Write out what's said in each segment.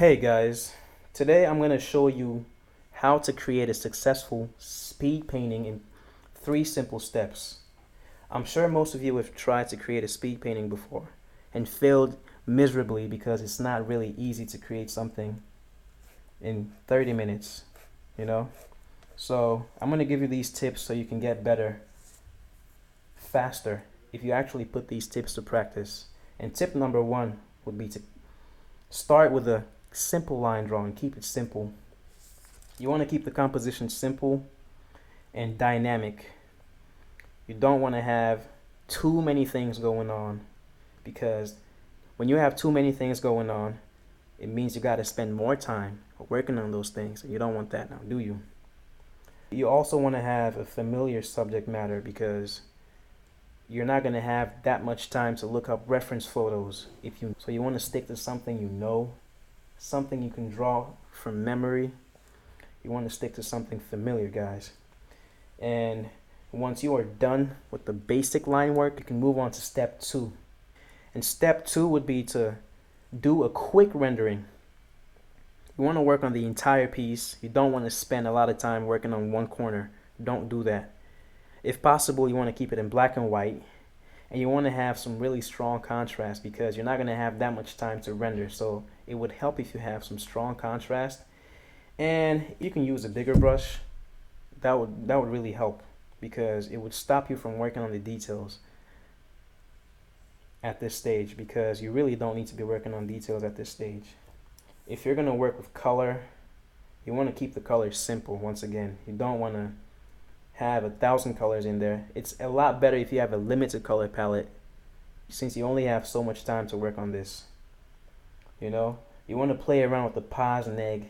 Hey guys, today I'm going to show you how to create a successful speed painting in 3 simple steps. I'm sure most of you have tried to create a speed painting before and failed miserably because it's not really easy to create something in 30 minutes, you know? So I'm going to give you these tips so you can get better faster if you actually put these tips to practice. And tip number 1 would be to start with a simple line drawing. Keep it simple. You want to keep the composition simple and dynamic. You don't want to have too many things going on, because when you have too many things going on, it means you got to spend more time working on those things. You don't want that now, do you? You also want to have a familiar subject matter, because you're not going to have that much time to look up reference photos. So you want to stick to something you know, something you can draw from memory. You want to stick to something familiar, guys. And once you are done with the basic line work, you can move on to step 2. And step 2 would be to do a quick rendering. You want to work on the entire piece. You don't want to spend a lot of time working on one corner. Don't do that. If possible, you want to keep it in black and white. And you want to have some really strong contrast, because you're not going to have that much time to render. So it would help if you have some strong contrast. And you can use a bigger brush. That would really help, because it would stop you from working on the details at this stage, because you really don't need to be working on details at this stage. If you're going to work with color, you want to keep the colors simple. Once again, you don't want to have 1,000 colors in there. It's a lot better if you have a limited color palette, since you only have so much time to work on this. You know, you want to play around with the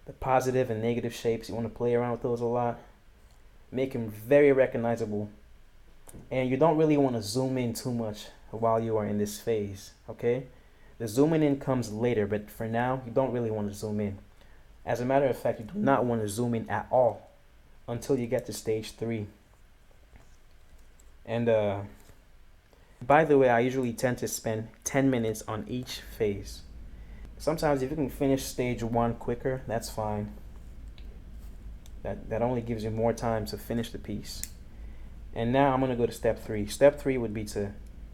the positive and negative shapes. You want to play around with those a lot. Make them very recognizable. And you don't really want to zoom in too much while you are in this phase, okay? The zooming in comes later, but for now, you don't really want to zoom in. As a matter of fact, you do not want to zoom in at all until you get to stage 3. And by the way, I usually tend to spend 10 minutes on each phase. Sometimes if you can finish stage 1 quicker, that's fine. That only gives you more time to finish the piece. And now I'm going to go to step 3. Step 3 would be to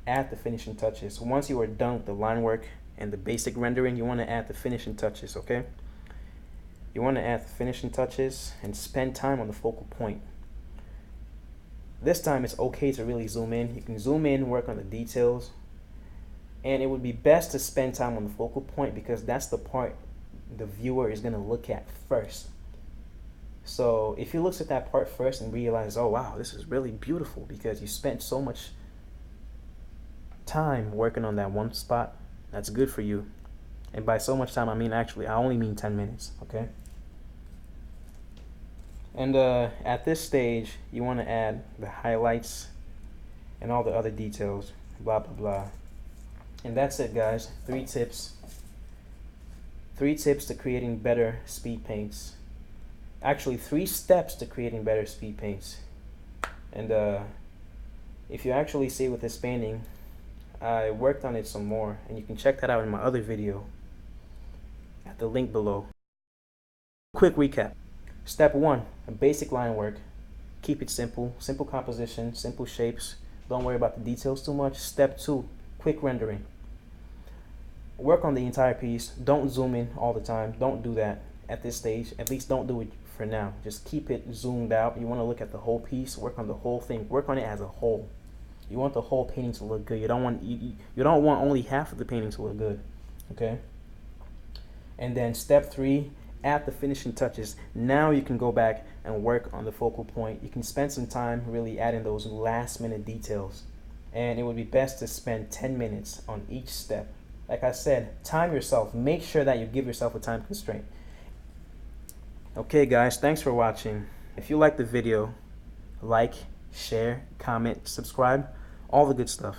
add the finishing touches. Once you are done with the line work and the basic rendering, you want to add the finishing touches, okay? You want to add the finishing touches and spend time on the focal point. This time it's okay to really zoom in. You can zoom in, work on the details. And it would be best to spend time on the focal point, because that's the part the viewer is going to look at first. So if he looks at that part first and realizes, oh wow, this is really beautiful, because you spent so much time working on that one spot, that's good for you. And by so much time, I mean, actually, I only mean 10 minutes, okay? And at this stage, you want to add the highlights and all the other details, blah, blah, blah. And that's it, guys. 3 tips. 3 tips to creating better speed paints. Actually, 3 steps to creating better speed paints. And if you actually see with this painting, I worked on it some more, and you can check that out in my other video at the link below. Quick recap. Step 1, a basic line work. Keep it simple. Simple composition, simple shapes. Don't worry about the details too much. Step 2, quick rendering. Work on the entire piece. Don't zoom in all the time. Don't do that at this stage. At least don't do it for now. Just keep it zoomed out. You want to look at the whole piece. Work on the whole thing. Work on it as a whole. You want the whole painting to look good. You don't want only half of the painting to look good. Okay? And then step 3, add the finishing touches. Now you can go back and work on the focal point. You can spend some time really adding those last minute details. And it would be best to spend 10 minutes on each step. Like I said, time yourself. Make sure that you give yourself a time constraint. Okay guys, thanks for watching. If you like the video, like, share, comment, subscribe, all the good stuff.